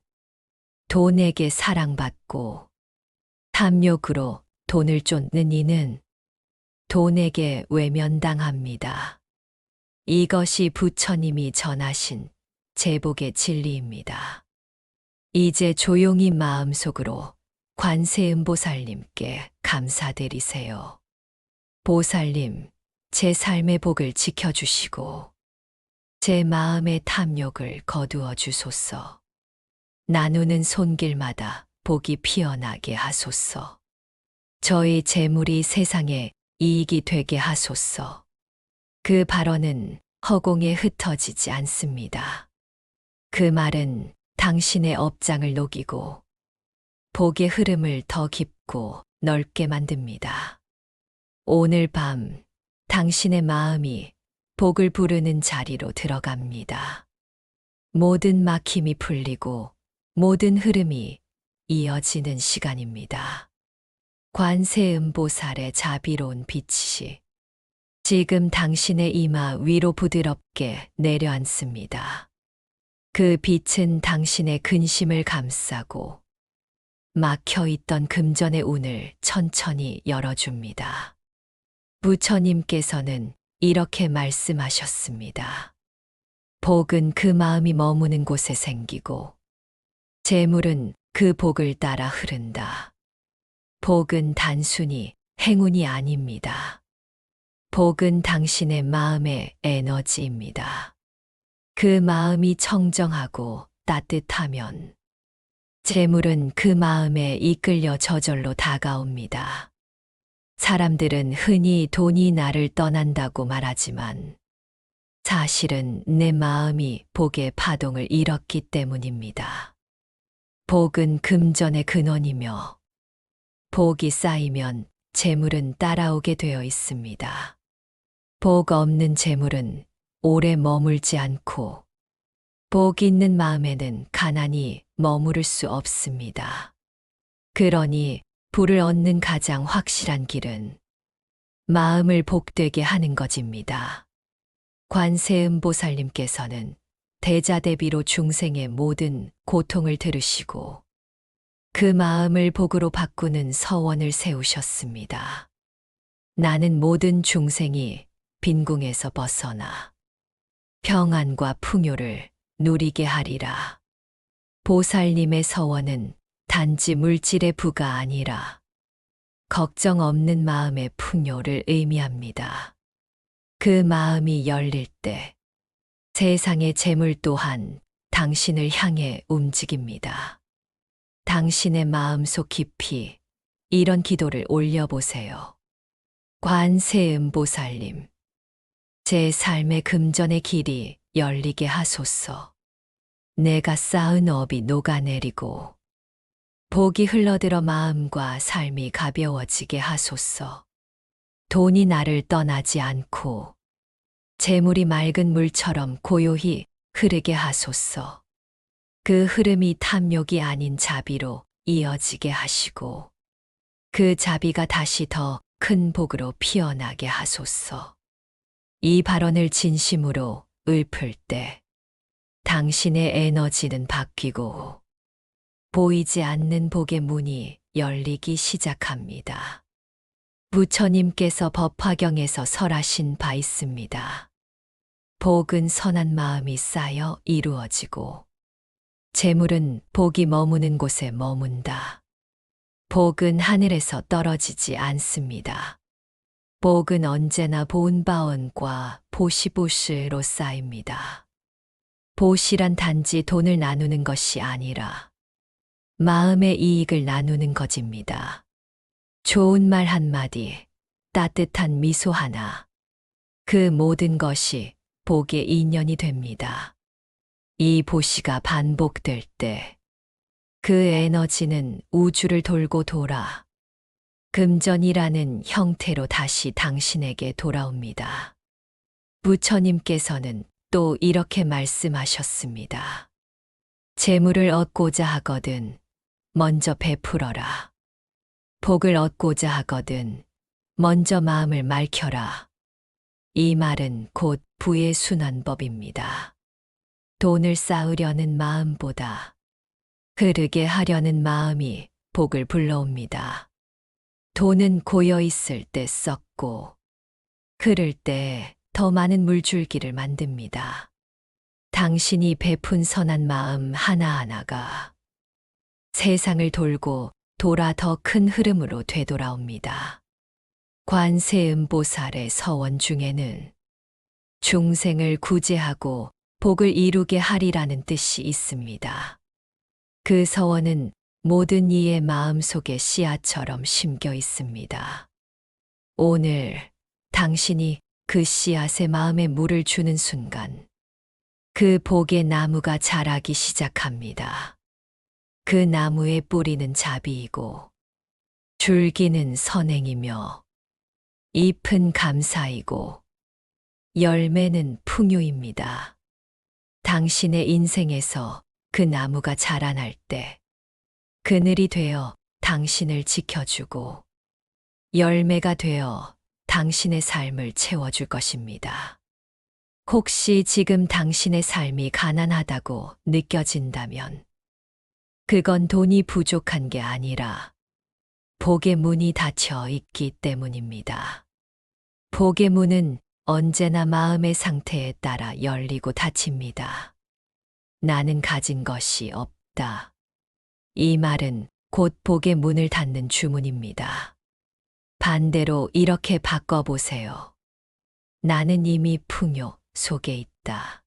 돈에게 사랑받고 탐욕으로 돈을 쫓는 이는 돈에게 외면당합니다. 이것이 부처님이 전하신 제복의 진리입니다. 이제 조용히 마음속으로 관세음보살님께 감사드리세요. 보살님, 제 삶의 복을 지켜주시고 제 마음의 탐욕을 거두어 주소서. 나누는 손길마다 복이 피어나게 하소서. 저의 재물이 세상에 이익이 되게 하소서. 그 발언은 허공에 흩어지지 않습니다. 그 말은 당신의 업장을 녹이고 복의 흐름을 더 깊고 넓게 만듭니다. 오늘 밤 당신의 마음이 복을 부르는 자리로 들어갑니다. 모든 막힘이 풀리고 모든 흐름이 이어지는 시간입니다. 관세음보살의 자비로운 빛이 지금 당신의 이마 위로 부드럽게 내려앉습니다. 그 빛은 당신의 근심을 감싸고 막혀있던 금전의 운을 천천히 열어줍니다. 부처님께서는 이렇게 말씀하셨습니다. 복은 그 마음이 머무는 곳에 생기고 재물은 그 복을 따라 흐른다. 복은 단순히 행운이 아닙니다. 복은 당신의 마음의 에너지입니다. 그 마음이 청정하고 따뜻하면 재물은 그 마음에 이끌려 저절로 다가옵니다. 사람들은 흔히 돈이 나를 떠난다고 말하지만 사실은 내 마음이 복의 파동을 일으켰기 때문입니다. 복은 금전의 근원이며 복이 쌓이면 재물은 따라오게 되어 있습니다. 복 없는 재물은 오래 머물지 않고 복 있는 마음에는 가난이 머무를 수 없습니다. 그러니 부를 얻는 가장 확실한 길은 마음을 복되게 하는 것입니다. 관세음보살님께서는 대자대비로 중생의 모든 고통을 들으시고 그 마음을 복으로 바꾸는 서원을 세우셨습니다. 나는 모든 중생이 빈궁에서 벗어나 평안과 풍요를 누리게 하리라. 보살님의 서원은 단지 물질의 부가 아니라 걱정 없는 마음의 풍요를 의미합니다. 그 마음이 열릴 때 세상의 재물 또한 당신을 향해 움직입니다. 당신의 마음속 깊이 이런 기도를 올려보세요. 관세음보살님, 제 삶의 금전의 길이 열리게 하소서. 내가 쌓은 업이 녹아내리고 복이 흘러들어 마음과 삶이 가벼워지게 하소서. 돈이 나를 떠나지 않고 재물이 맑은 물처럼 고요히 흐르게 하소서. 그 흐름이 탐욕이 아닌 자비로 이어지게 하시고 그 자비가 다시 더 큰 복으로 피어나게 하소서. 이 발언을 진심으로 읊을 때 당신의 에너지는 바뀌고 보이지 않는 복의 문이 열리기 시작합니다. 부처님께서 법화경에서 설하신 바 있습니다. 복은 선한 마음이 쌓여 이루어지고 재물은 복이 머무는 곳에 머문다. 복은 하늘에서 떨어지지 않습니다. 복은 언제나 보은바원과 보시보시로 쌓입니다. 보시란 단지 돈을 나누는 것이 아니라 마음의 이익을 나누는 것입니다. 좋은 말 한마디, 따뜻한 미소 하나, 그 모든 것이 복의 인연이 됩니다. 이 보시가 반복될 때 그 에너지는 우주를 돌고 돌아 금전이라는 형태로 다시 당신에게 돌아옵니다. 부처님께서는 또 이렇게 말씀하셨습니다. 재물을 얻고자 하거든 먼저 베풀어라. 복을 얻고자 하거든 먼저 마음을 맑혀라. 이 말은 곧 부의 순환법입니다. 돈을 쌓으려는 마음보다 흐르게 하려는 마음이 복을 불러옵니다. 돈은 고여 있을 때 썩고 흐를 때 더 많은 물줄기를 만듭니다. 당신이 베푼 선한 마음 하나하나가 세상을 돌고 돌아 더 큰 흐름으로 되돌아옵니다. 관세음보살의 서원 중에는 중생을 구제하고 복을 이루게 하리라는 뜻이 있습니다. 그 서원은 모든 이의 마음속에 씨앗처럼 심겨 있습니다. 오늘 당신이 그 씨앗의 마음에 물을 주는 순간 그 복의 나무가 자라기 시작합니다. 그 나무의 뿌리는 자비이고 줄기는 선행이며 잎은 감사이고 열매는 풍요입니다. 당신의 인생에서 그 나무가 자라날 때 그늘이 되어 당신을 지켜주고 열매가 되어 당신의 삶을 채워줄 것입니다. 혹시 지금 당신의 삶이 가난하다고 느껴진다면 그건 돈이 부족한 게 아니라 복의 문이 닫혀 있기 때문입니다. 복의 문은 언제나 마음의 상태에 따라 열리고 닫힙니다. 나는 가진 것이 없다. 이 말은 곧 복의 문을 닫는 주문입니다. 반대로 이렇게 바꿔보세요. 나는 이미 풍요 속에 있다.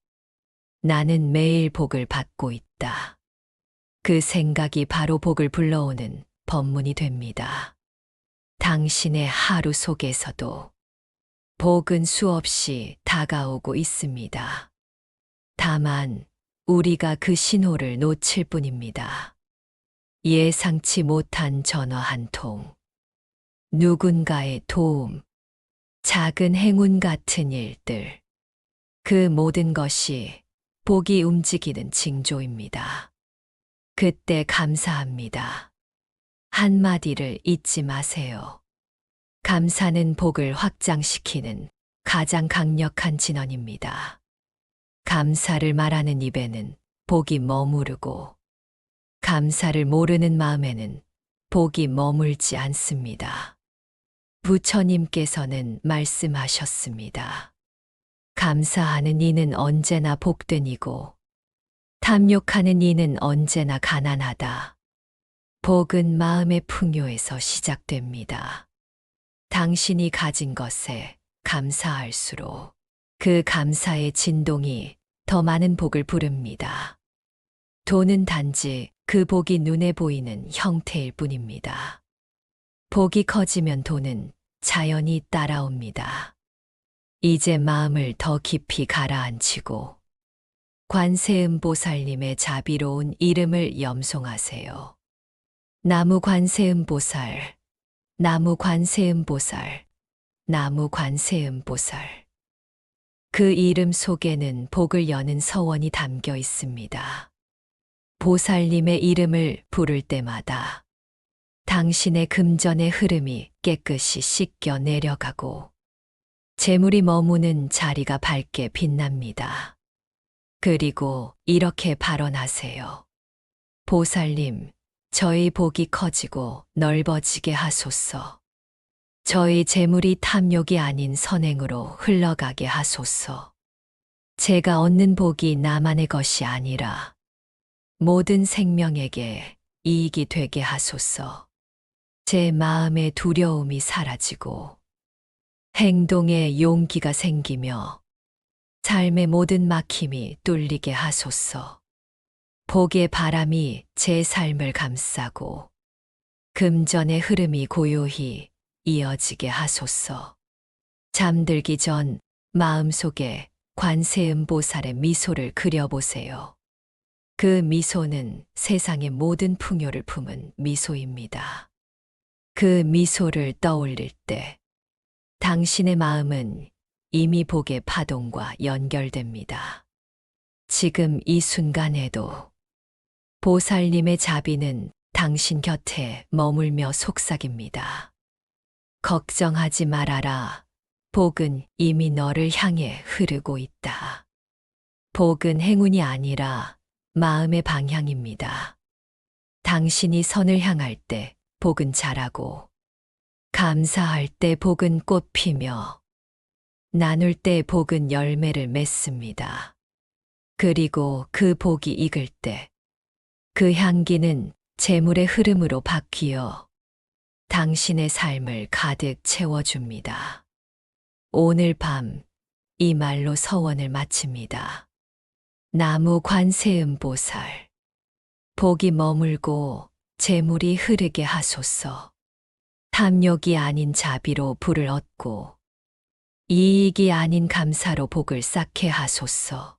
나는 매일 복을 받고 있다. 그 생각이 바로 복을 불러오는 법문이 됩니다. 당신의 하루 속에서도 복은 수없이 다가오고 있습니다. 다만 우리가 그 신호를 놓칠 뿐입니다. 예상치 못한 전화 한 통, 누군가의 도움, 작은 행운 같은 일들, 그 모든 것이 복이 움직이는 징조입니다. 그때 감사합니다. 한마디를 잊지 마세요. 감사는 복을 확장시키는 가장 강력한 진원입니다. 감사를 말하는 입에는 복이 머무르고 감사를 모르는 마음에는 복이 머물지 않습니다. 부처님께서는 말씀하셨습니다. 감사하는 이는 언제나 복된 이고 탐욕하는 이는 언제나 가난하다. 복은 마음의 풍요에서 시작됩니다. 당신이 가진 것에 감사할수록 그 감사의 진동이 더 많은 복을 부릅니다. 돈은 단지 그 복이 눈에 보이는 형태일 뿐입니다. 복이 커지면 돈은 자연히 따라옵니다. 이제 마음을 더 깊이 가라앉히고 관세음보살님의 자비로운 이름을 염송하세요. 나무 관세음보살, 나무 관세음보살, 나무 관세음보살. 그 이름 속에는 복을 여는 서원이 담겨 있습니다. 보살님의 이름을 부를 때마다 당신의 금전의 흐름이 깨끗이 씻겨 내려가고 재물이 머무는 자리가 밝게 빛납니다. 그리고 이렇게 발언하세요. 보살님, 저희 복이 커지고 넓어지게 하소서. 저희 재물이 탐욕이 아닌 선행으로 흘러가게 하소서. 제가 얻는 복이 나만의 것이 아니라 모든 생명에게 이익이 되게 하소서. 제 마음의 두려움이 사라지고 행동에 용기가 생기며 삶의 모든 막힘이 뚫리게 하소서. 복의 바람이 제 삶을 감싸고 금전의 흐름이 고요히 이어지게 하소서. 잠들기 전 마음속에 관세음보살의 미소를 그려보세요. 그 미소는 세상의 모든 풍요를 품은 미소입니다. 그 미소를 떠올릴 때 당신의 마음은 이미 복의 파동과 연결됩니다. 지금 이 순간에도 보살님의 자비는 당신 곁에 머물며 속삭입니다. 걱정하지 말아라. 복은 이미 너를 향해 흐르고 있다. 복은 행운이 아니라 마음의 방향입니다. 당신이 선을 향할 때 복은 자라고, 감사할 때 복은 꽃피며, 나눌 때 복은 열매를 맺습니다. 그리고 그 복이 익을 때 그 향기는 재물의 흐름으로 바뀌어 당신의 삶을 가득 채워줍니다. 오늘 밤 이 말로 서원을 마칩니다. 나무 관세음보살, 복이 머물고 재물이 흐르게 하소서. 탐욕이 아닌 자비로 불을 얻고 이익이 아닌 감사로 복을 쌓게 하소서.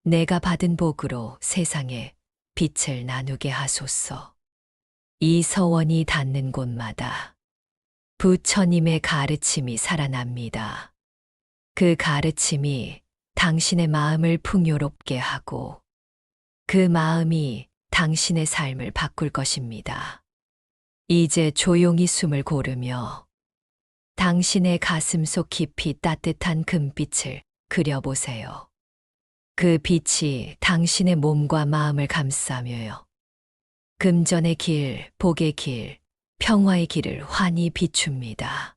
내가 받은 복으로 세상에 빛을 나누게 하소서. 이 서원이 닿는 곳마다 부처님의 가르침이 살아납니다. 그 가르침이 당신의 마음을 풍요롭게 하고 그 마음이 당신의 삶을 바꿀 것입니다. 이제 조용히 숨을 고르며 당신의 가슴 속 깊이 따뜻한 금빛을 그려보세요. 그 빛이 당신의 몸과 마음을 감싸며요. 금전의 길, 복의 길, 평화의 길을 환히 비춥니다.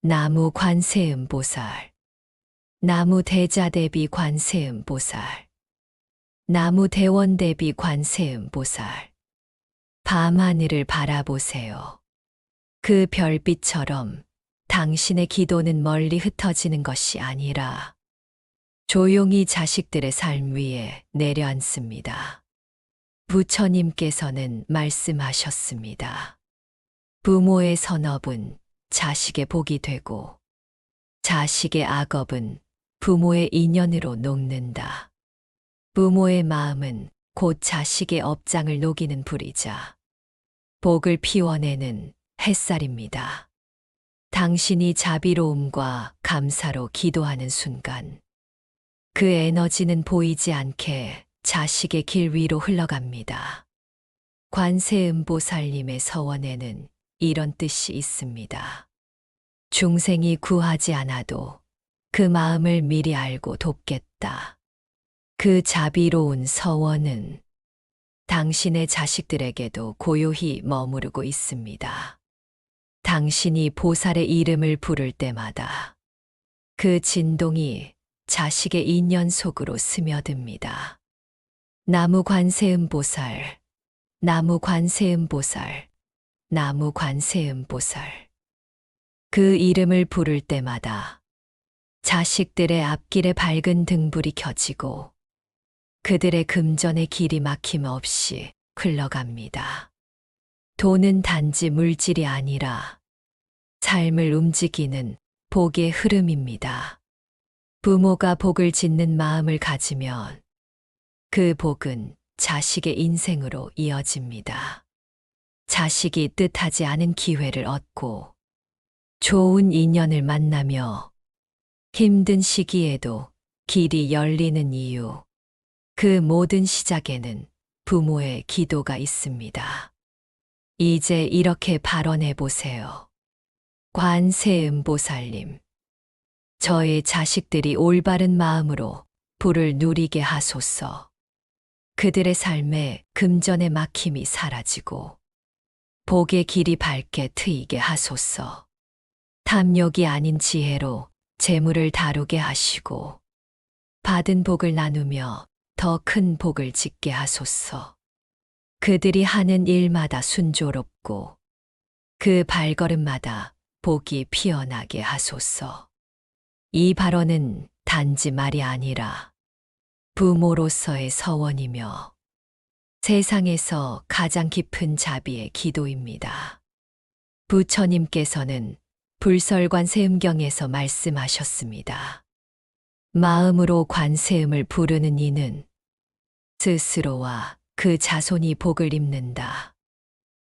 나무 관세음보살, 나무 대자대비 관세음보살, 나무 대원대비 관세음보살. 밤하늘을 바라보세요. 그 별빛처럼 당신의 기도는 멀리 흩어지는 것이 아니라 조용히 자식들의 삶 위에 내려앉습니다. 부처님께서는 말씀하셨습니다. 부모의 선업은 자식의 복이 되고 자식의 악업은 부모의 인연으로 녹는다. 부모의 마음은 곧 자식의 업장을 녹이는 불이자 복을 피워내는 햇살입니다. 당신이 자비로움과 감사로 기도하는 순간 그 에너지는 보이지 않게 자식의 길 위로 흘러갑니다. 관세음보살님의 서원에는 이런 뜻이 있습니다. 중생이 구하지 않아도 그 마음을 미리 알고 돕겠다. 그 자비로운 서원은 당신의 자식들에게도 고요히 머무르고 있습니다. 당신이 보살의 이름을 부를 때마다 그 진동이 자식의 인연 속으로 스며듭니다. 나무 관세음보살, 나무 관세음보살, 나무 관세음보살. 그 이름을 부를 때마다 자식들의 앞길에 밝은 등불이 켜지고 그들의 금전의 길이 막힘없이 흘러갑니다. 돈은 단지 물질이 아니라 삶을 움직이는 복의 흐름입니다. 부모가 복을 짓는 마음을 가지면 그 복은 자식의 인생으로 이어집니다. 자식이 뜻하지 않은 기회를 얻고 좋은 인연을 만나며 힘든 시기에도 길이 열리는 이유, 그 모든 시작에는 부모의 기도가 있습니다. 이제 이렇게 발언해 보세요. 관세음보살님, 저의 자식들이 올바른 마음으로 불을 누리게 하소서. 그들의 삶에 금전의 막힘이 사라지고 복의 길이 밝게 트이게 하소서. 탐욕이 아닌 지혜로 재물을 다루게 하시고 받은 복을 나누며 더 큰 복을 짓게 하소서. 그들이 하는 일마다 순조롭고 그 발걸음마다 복이 피어나게 하소서. 이 발언은 단지 말이 아니라 부모로서의 서원이며 세상에서 가장 깊은 자비의 기도입니다. 부처님께서는 불설관세음경에서 말씀하셨습니다. 마음으로 관세음을 부르는 이는 스스로와 그 자손이 복을 입는다.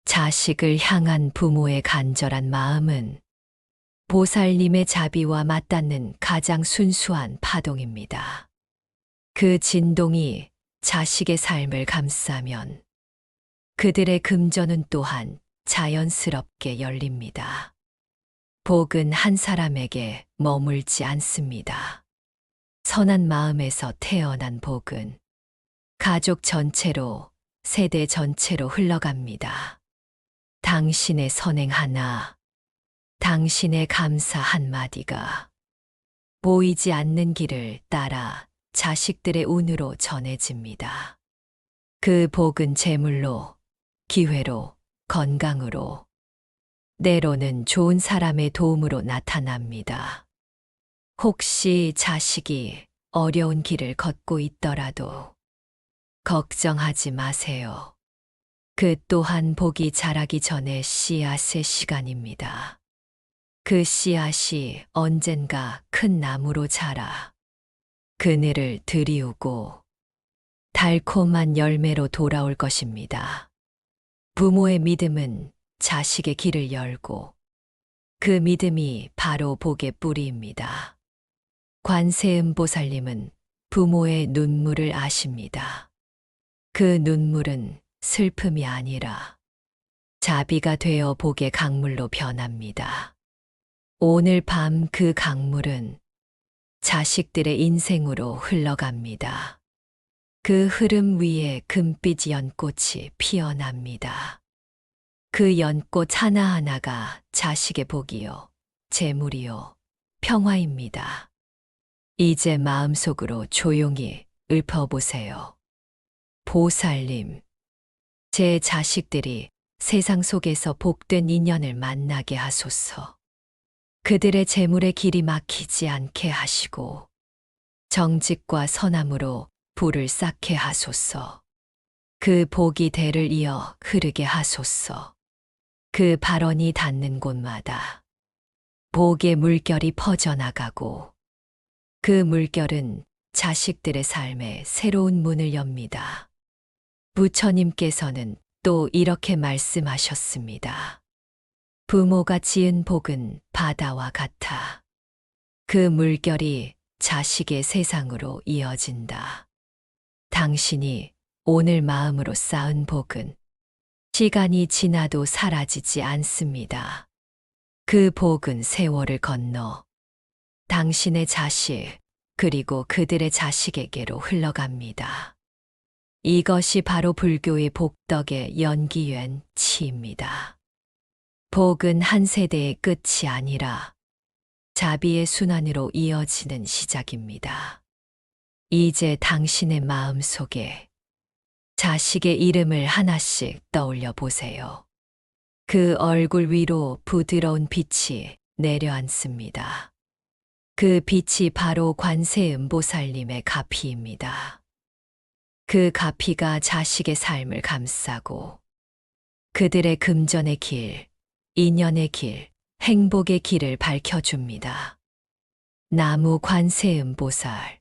자식을 향한 부모의 간절한 마음은 보살님의 자비와 맞닿는 가장 순수한 파동입니다. 그 진동이 자식의 삶을 감싸면 그들의 금전은 또한 자연스럽게 열립니다. 복은 한 사람에게 머물지 않습니다. 선한 마음에서 태어난 복은 가족 전체로, 세대 전체로 흘러갑니다. 당신의 선행 하나, 당신의 감사 한마디가 보이지 않는 길을 따라 자식들의 운으로 전해집니다. 그 복은 재물로, 기회로, 건강으로, 때로는 좋은 사람의 도움으로 나타납니다. 혹시 자식이 어려운 길을 걷고 있더라도 걱정하지 마세요. 그 또한 복이 자라기 전에 씨앗의 시간입니다. 그 씨앗이 언젠가 큰 나무로 자라 그늘을 들이우고 달콤한 열매로 돌아올 것입니다. 부모의 믿음은 자식의 길을 열고 그 믿음이 바로 복의 뿌리입니다. 관세음보살님은 부모의 눈물을 아십니다. 그 눈물은 슬픔이 아니라 자비가 되어 복의 강물로 변합니다. 오늘 밤 그 강물은 자식들의 인생으로 흘러갑니다. 그 흐름 위에 금빛 연꽃이 피어납니다. 그 연꽃 하나하나가 자식의 복이요, 재물이요, 평화입니다. 이제 마음속으로 조용히 읊어보세요. 보살님, 제 자식들이 세상 속에서 복된 인연을 만나게 하소서. 그들의 재물의 길이 막히지 않게 하시고 정직과 선함으로 불을 쌓게 하소서. 그 복이 대를 이어 흐르게 하소서. 그 발언이 닿는 곳마다 복의 물결이 퍼져나가고 그 물결은 자식들의 삶에 새로운 문을 엽니다. 부처님께서는 또 이렇게 말씀하셨습니다. 부모가 지은 복은 바다와 같아. 그 물결이 자식의 세상으로 이어진다. 당신이 오늘 마음으로 쌓은 복은 시간이 지나도 사라지지 않습니다. 그 복은 세월을 건너 당신의 자식 그리고 그들의 자식에게로 흘러갑니다. 이것이 바로 불교의 복덕의 연기된 치입니다. 복은 한 세대의 끝이 아니라 자비의 순환으로 이어지는 시작입니다. 이제 당신의 마음 속에 자식의 이름을 하나씩 떠올려 보세요. 그 얼굴 위로 부드러운 빛이 내려앉습니다. 그 빛이 바로 관세음보살님의 가피입니다. 그 가피가 자식의 삶을 감싸고 그들의 금전의 길, 인연의 길, 행복의 길을 밝혀줍니다. 나무 관세음보살,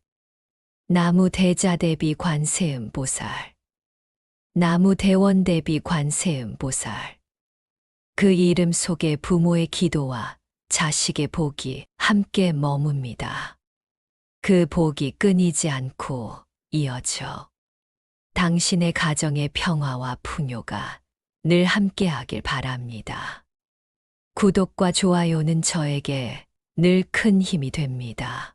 나무 대자대비 관세음보살, 나무 대원대비 관세음보살. 그 이름 속에 부모의 기도와 자식의 복이 함께 머뭅니다. 그 복이 끊이지 않고 이어져 당신의 가정의 평화와 풍요가 늘 함께하길 바랍니다. 구독과 좋아요는 저에게 늘 큰 힘이 됩니다.